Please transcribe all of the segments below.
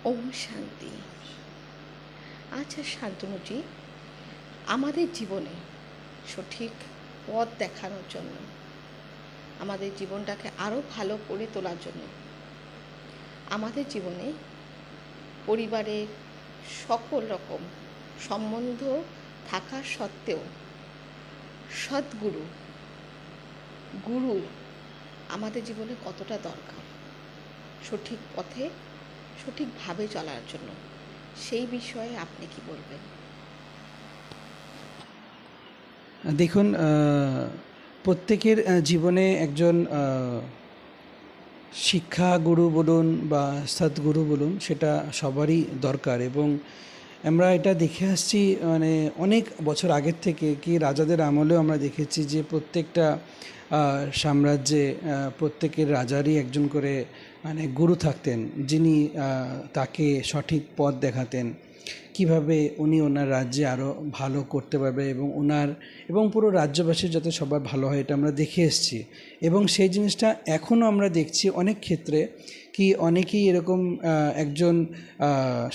ওম শান্তি। আচ্ছা শান্তনুজি, আমাদের জীবনে সঠিক পথ দেখানোর জন্য, আমাদের জীবনটাকে আরও ভালো করে তোলার জন্য, আমাদের জীবনে পরিবারের সকল রকম সম্বন্ধ থাকা সত্ত্বেও সদ্গুরু, গুরু আমাদের জীবনে কতটা দরকার সঠিক পথে সঠিকভাবে চলার জন্য, সেই বিষয়ে আপনি কি বলবেন? দেখুন, প্রত্যেকের জীবনে একজন শিক্ষা গুরু বলুন বা সদ্গুরু বলুন, সেটা সবারই দরকার। এবং আমরা এটা দেখে আসছি মানে অনেক বছর আগের থেকে, কি রাজাদের আমলেও আমরা দেখেছি যে প্রত্যেকটা সাম্রাজ্যে প্রত্যেকের রাজারই একজন করে মানে গুরু থাকতেন, যিনি তাকে সঠিক পথ দেখাতেন, কিভাবে উনি ওনার রাজ্যে আরও ভালো করতে পারবে এবং পুরো রাজ্যবাসীর যাতে সবার ভালো হয়, এটা আমরা দেখে এসেছি। এবং সেই জিনিসটা এখনও আমরা দেখছি অনেক ক্ষেত্রে, কি অনেকেই এরকম একজন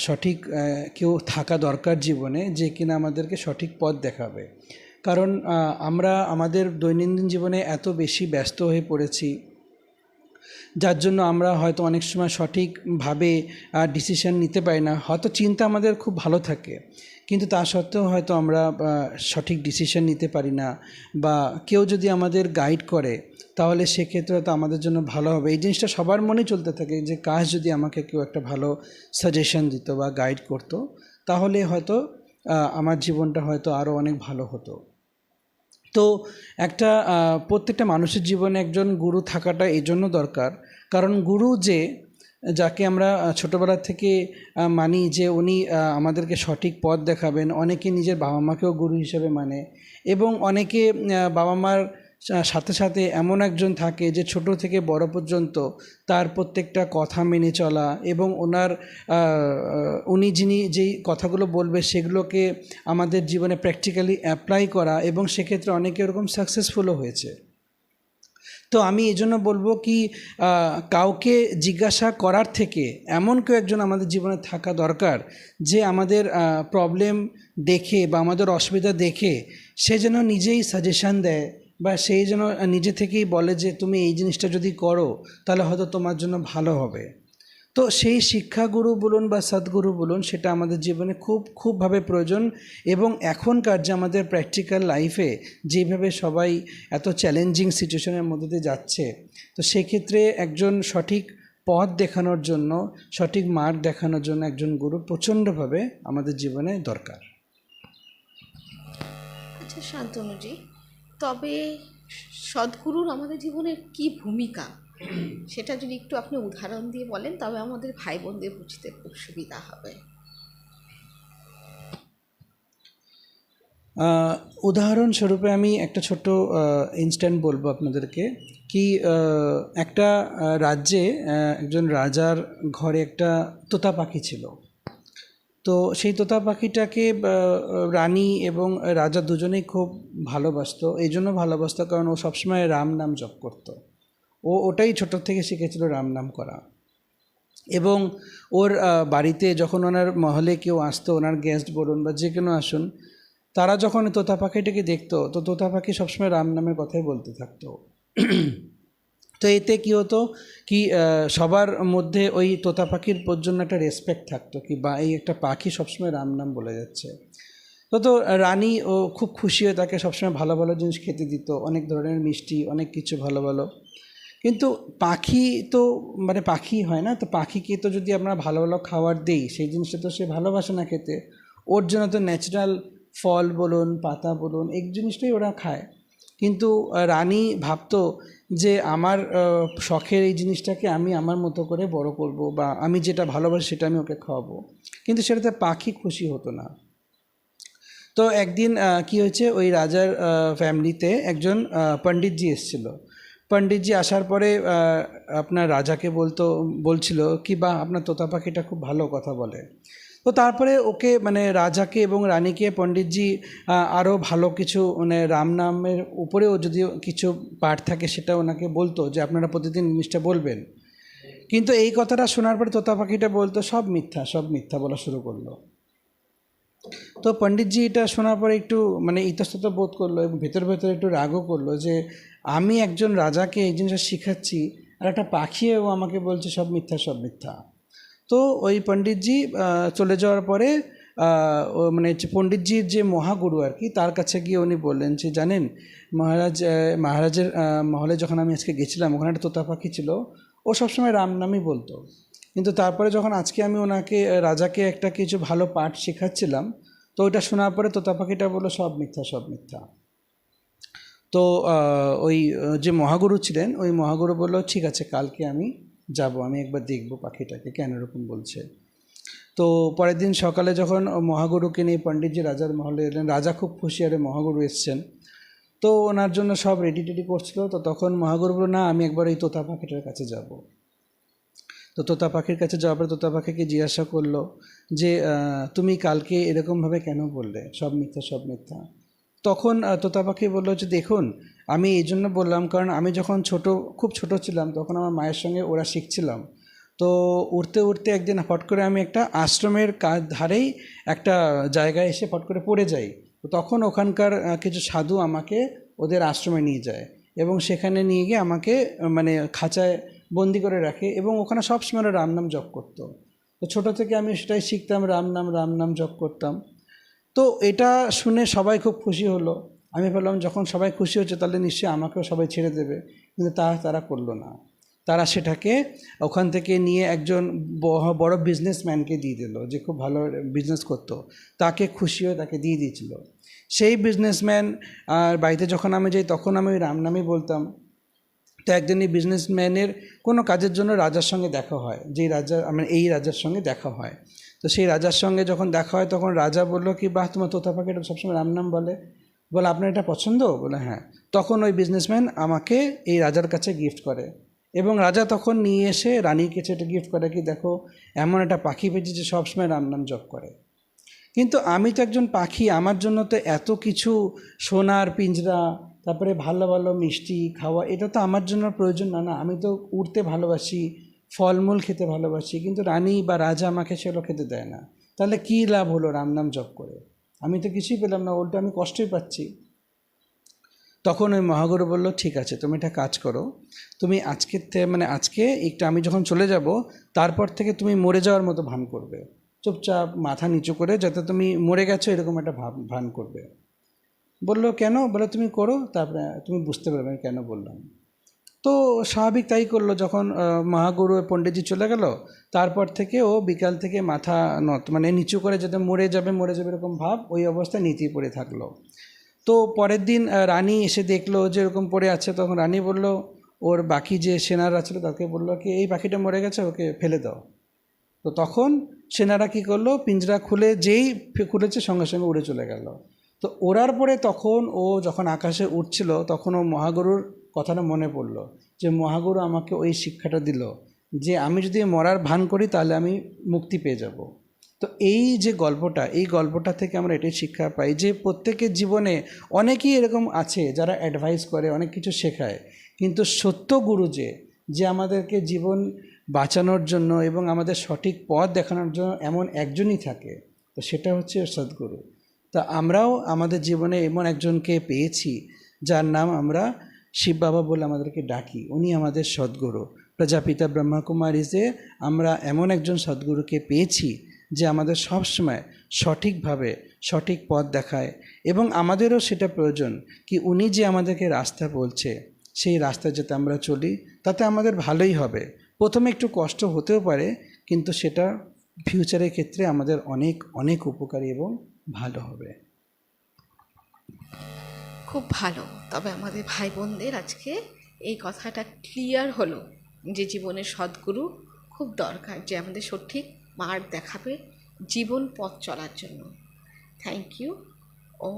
সঠিক কেউ থাকা দরকার জীবনে, যে কিনা আমাদেরকে সঠিক পথ দেখাবে। কারণ আমরা আমাদের দৈনন্দিন জীবনে এত বেশি ব্যস্ত হয়ে পড়েছি, যার জন্য আমরা হয়তো অনেক সময় সঠিকভাবে ডিসিশন নিতে পারি না। হয়তো চিন্তা আমাদের খুব ভালো থাকে, কিন্তু তা সত্ত্বেও হয়তো আমরা সঠিক ডিসিশন নিতে পারি না, বা কেউ যদি আমাদের গাইড করে তাহলে সেক্ষেত্রে হয়তো আমাদের জন্য ভালো হবে। এই জিনিসটা সবার মনে চলতে থাকে যে কাশ যদি আমাকে কেউ একটা ভালো সাজেশন দিত বা গাইড করতো, তাহলে হয়তো আমার জীবনটা হয়তো আরও অনেক ভালো হতো। তো একটা প্রত্যেকটা মানুষের জীবনে একজন গুরু থাকাটা এই জন্য দরকার, কারণ গুরু যাকে আমরা ছোটোবেলা থেকে মানি যে উনি আমাদেরকে সঠিক পথ দেখাবেন। অনেকে নিজের বাবা মাকেও গুরু হিসেবে মানে, এবং অনেকে বাবা মার সাথে সাথে এমন একজন থাকে যে ছোট থেকে বড় পর্যন্ত তার প্রত্যেকটা কথা মেনে চলা, এবং উনি যেই কথাগুলো বলবে সেগুলোকে আমাদের জীবনে প্র্যাকটিক্যালি অ্যাপ্লাই করা, এবং সেক্ষেত্রে অনেকে এরকম সাকসেসফুলও হয়েছে। তো আমি এই জন্য বলবো কি, কাউকে জিজ্ঞাসা করার থেকে এমন কেউ একজন আমাদের জীবনে থাকা দরকার, যে আমাদের প্রবলেম দেখে বা আমাদের অসুবিধা দেখে সে যেন নিজেই সাজেশান দেয়, বা সেই যেন নিজে থেকেই বলে যে তুমি এই জিনিসটা যদি করো তাহলে হয়তো তোমার জন্য ভালো হবে। তো সেই শিক্ষাগুরু বলুন বা সদ্গুরু বলুন, সেটা আমাদের জীবনে খুবভাবে প্রয়োজন। এবং এখনকার যে আমাদের প্র্যাকটিক্যাল লাইফে যেভাবে সবাই এত চ্যালেঞ্জিং সিচুয়েশনের মধ্যে দিয়ে যাচ্ছে, তো সেক্ষেত্রে একজন সঠিক পথ দেখানোর জন্য, সঠিক মার্গ দেখানোর জন্য একজন গুরু প্রচণ্ডভাবে আমাদের জীবনে দরকার। আচ্ছা শান্তনুজি, তবে সদ্গুরুর আমাদের জীবনের কি ভূমিকা, সেটা যদি একটু আপনি উদাহরণ দিয়ে বলেন, তবে আমাদের ভাই বোনদের বুঝতে খুব সুবিধা হবে। উদাহরণস্বরূপে আমি একটা ছোট্ট ইনস্ট্যান্ট বলবো আপনাদেরকে, কি একটা রাজ্যে একজন রাজার ঘরে একটা তোতা পাখি ছিল। তো সেই তোতা পাখিটাকে রানী এবং রাজা দুজনেই খুব ভালোবাসতো। এই জন্য ভালোবাসতো কারণ ও সবসময় রাম নাম জপ করতো। ওটাই ছোটোর থেকে শিখেছিল রাম নাম করা। এবং ওর বাড়িতে যখন ওনার মহলে কেউ আসতো, ওনার গেস্ট বলুন বা যে কোনো আসুন, তারা যখন তোতা পাখিটাকে দেখতো, তো তোতা পাখি সবসময় রাম নামের কথাই বলতে থাকতো। তো এতে কী হতো, কি সবার মধ্যে ওই তোতা পাখির জন্য একটা রেসপেক্ট থাকতো, কি বা এই একটা পাখি সবসময় রাম নাম বলে যাচ্ছে। তো রানী ও খুব খুশি হয়ে তাকে সবসময় ভালো ভালো জিনিস খেতে দিত, অনেক ধরনের মিষ্টি, অনেক কিছু ভালো ভালো। কিন্তু পাখি তো মানে পাখি হয় না, তো পাখিকে তো যদি আমরা ভালো ভালো খাবার দিই, সেই জিনিসটা তো সে ভালোবাসে না খেতে। ওর জন্য তো ন্যাচারাল ফল বলুন, পাতা বলুন, এই জিনিসটাই ওরা খায়। কিন্তু রানী ভাবতো যে আমার শখের এই জিনিসটাকে আমি আমার মতো করে বড় করব, বা আমি যেটা ভালোবাসি সেটা আমি ওকে খাওয়াবো। কিন্তু সেটাতে পাখি খুশি হতো না। তো একদিন কি হয়েছে, ওই রাজার ফ্যামিলিতে একজন পণ্ডিতজি এসেছিল। পণ্ডিতজি আসার পরে আপনার রাজাকে বলছিল কি, বা আপনার তোতা পাখিটা খুব ভালো কথা বলে। তো তারপরে ওকে মানে রাজাকে এবং রানীকে পণ্ডিতজি আরও ভালো কিছু মানে রাম নামের উপরেও যদিও কিছু পাঠ থাকে সেটা ওনাকে বলতো যে আপনারা প্রতিদিন জিনিসটা বলবেন। কিন্তু এই কথাটা শোনার পরে তোতা পাখিটা বলতো সব মিথ্যা, সব মিথ্যা বলা শুরু করলো। তো পণ্ডিতজি এটা শোনার পরে একটু মানে ইতস্তত বোধ করলো এবং ভেতর ভেতর একটু রাগও করলো যে আমি একজন রাজাকে এই জিনিসটা শিখাচ্ছি, আর একটা পাখিও আমাকে বলছে সব মিথ্যা, সব মিথ্যা। তো ওই পণ্ডিতজি চলে যাওয়ার পরে মানে পণ্ডিতজির যে মহাগুরু আর কি, তার কাছে গিয়ে উনি বললেন যে জানেন মহারাজের মহলে যখন আমি আজকে গেছিলাম, ওখানে একটা তোতা পাখি ছিল, ও সবসময় রাম নামই বলতো, কিন্তু তারপরে যখন আজকে আমি ওনাকে রাজাকে একটা কিছু ভালো পাঠ শেখাচ্ছিলাম, তো ওইটা শোনার পরে তোতা পাখিটা বললো সব মিথ্যা, সব মিথ্যা। তো ওই যে মহাগুরু ছিলেন, ওই মহাগুরু বললো ঠিক আছে, কালকে আমি যাব, আমি একবার দেখব পাখিটাকে কেন এরকম বলছে। তো পরের দিন সকালে যখন মহাগুরুকে নিয়ে পণ্ডিতজি রাজার মহলে এলেন, রাজা খুব খুশি, আরে মহাগুরু এসছেন। তো ওনার জন্য সব রেডি টেডি করছিল। তো তখন মহাগুরু বলল না, আমি একবার এই তোতা পাখিটার কাছে যাব। তো তোতা পাখির কাছে যাওয়ার পরে তোতা পাখিকে জিজ্ঞাসা করলো যে তুমি কালকে এরকমভাবে কেন বললে সব মিথ্যা, সব মিথ্যা? তখন তোতা পাখি বললো যে দেখুন, আমি এই জন্য বললাম কারণ আমি যখন খুব ছোট ছিলাম, তখন আমার মায়ের সঙ্গে ওরা শিখছিলাম। তো উড়তে উড়তে একদিন ফট করে আমি একটা আশ্রমের ধারেই একটা জায়গায় এসে ফট করে পড়ে যাই। তো তখন ওখানকার কিছু সাধু আমাকে ওদের আশ্রমে নিয়ে যায় এবং সেখানে নিয়ে গিয়ে আমাকে মানে খাঁচায় বন্দি করে রাখে এবং ওখানে সবসময় রাম নাম জপ করতো। তো ছোটো থেকে আমি সেটাই শিখতাম, রাম নাম জপ করতাম। তো এটা শুনে সবাই খুব খুশি হলো। আমি ভাবলাম যখন সবাই খুশি হচ্ছে তাহলে নিশ্চয়ই আমাকেও সবাই ছেড়ে দেবে, কিন্তু তারা করলো না। তারা সেটাকে ওখান থেকে নিয়ে একজন বড় বিজনেসম্যানকে দিয়ে দিল, যে খুব ভালো বিজনেস করতো, তাকে খুশি হয়ে তাকে দিয়ে দিয়েছিল। সেই বিজনেসম্যান আর বাড়িতে যখন আমি যাই তখন আমি ওই রাম নামই বলতাম। তো একদিন এই বিজনেসম্যানের কোনো কাজের জন্য রাজার সঙ্গে দেখা হয়, যেই রাজা মানে এই রাজার সঙ্গে দেখা হয়। তো সেই রাজার সঙ্গে যখন দেখা হয় তখন রাজা বললো কি বাহ, তোমার তোতা পাখিটা সবসময় রাম নাম বলে, বলে আপনার এটা পছন্দ? বলে হ্যাঁ। তখন ওই বিজনেসম্যান আমাকে এই রাজার কাছে গিফট করে এবং রাজা তখন নিয়ে এসে রানীর কাছে এটা গিফট করে কি দেখো, এমন একটা পাখি পেয়েছি যে সবসময় রাম নাম জপ করে। কিন্তু আমি তো একজন পাখি, আমার জন্য তো এত কিছু সোনার পিঞ্জরা, তারপরে ভালো ভালো মিষ্টি খাওয়া, এটা তো আমার জন্য প্রয়োজন না। আমি তো উড়তে ভালোবাসি, ফলমূল খেতে ভালোবাসি, কিন্তু রানী বা রাজা আমাকে সেগুলো খেতে দেয় না। তাহলে কী লাভ হলো রাম নাম জপ করে? আমি তো কিছুই পেলাম না, উল্টো আমি কষ্টই পাচ্ছি। তখন ওই মহাগুরু বলল ঠিক আছে, তুমি একটা কাজ করো, তুমি আজকে একটু আমি যখন চলে যাব তারপর থেকে তুমি মরে যাওয়ার মতো ভান করবে, চুপচাপ মাথা নিচু করে, যাতে তুমি মরে গেছো এরকম একটা ভান করবে। বললো কেন? বলে তুমি করো, তারপরে তুমি বুঝতে পারবে আমি কেন বললাম। তো স্বাভাবিক তাই করলো। যখন মহাগুরু পণ্ডিতজি চলে গেল, তারপর থেকে ও বিকাল থেকে মাথা মানে নিচু করে, যাতে মরে যাবে এরকম ভাব, ওই অবস্থায় নীতি পড়ে থাকলো। তো পরের দিন রানী এসে দেখলো যে এরকম পড়ে আছে। তখন রানী বলল ওর বাকি যে সেনারা ছিল তাকে বললো কি এই পাখিটা মরে গেছে, ওকে ফেলে দাও। তো তখন সেনারা কী করলো, পিঞ্জরা খুলে যেই খুলেছে সঙ্গে সঙ্গে উড়ে চলে গেল। তো ওড়ার পরে তখন ও যখন আকাশে উঠছিল তখন ও মহাগুরুর কথাটা মনে পড়লো, যে মহাগুরু আমাকে ওই শিক্ষাটা দিল যে আমি যদি মরার ভান করি তাহলে আমি মুক্তি পেয়ে যাব। তো এই যে এই গল্পটা থেকে আমরা এটাই শিক্ষা পাই যে প্রত্যেকের জীবনে অনেকেই এরকম আছে যারা অ্যাডভাইস করে, অনেক কিছু শেখায়, কিন্তু সত্য গুরু যে আমাদেরকে জীবন বাঁচানোর জন্য এবং আমাদের সঠিক পথ দেখানোর জন্য এমন একজনই থাকে, তো সেটা হচ্ছে সদ্গুরু। তা আমরাও আমাদের জীবনে এমন একজনকে পেয়েছি যার নাম আমরা শিব বাবা বলে আমাদেরকে ডাকি, উনি আমাদের সদ্গুরু। প্রজাপিতা ব্রহ্মকুমারীতে আমরা এমন একজন সদ্গুরুকে পেয়েছি যে আমাদের সবসময় সঠিকভাবে সঠিক পথ দেখায় এবং আমাদেরও সেটা প্রয়োজন কি উনি যে আমাদেরকে রাস্তা বলছে সেই রাস্তায় যাতে আমরা চলি, তাতে আমাদের ভালোই হবে। প্রথমে একটু কষ্ট হতেও পারে, কিন্তু সেটা ফিউচারের ক্ষেত্রে আমাদের অনেক অনেক উপকারী এবং ভালো হবে। খুব ভালো। তবে আমাদের ভাই বোনদের আজকে এই কথাটা ক্লিয়ার হলো যে জীবনে সদ্গুরু খুব দরকার, যে আমাদের সঠিক মার্গ দেখাবে জীবন পথ চলার জন্য। Thank you. ও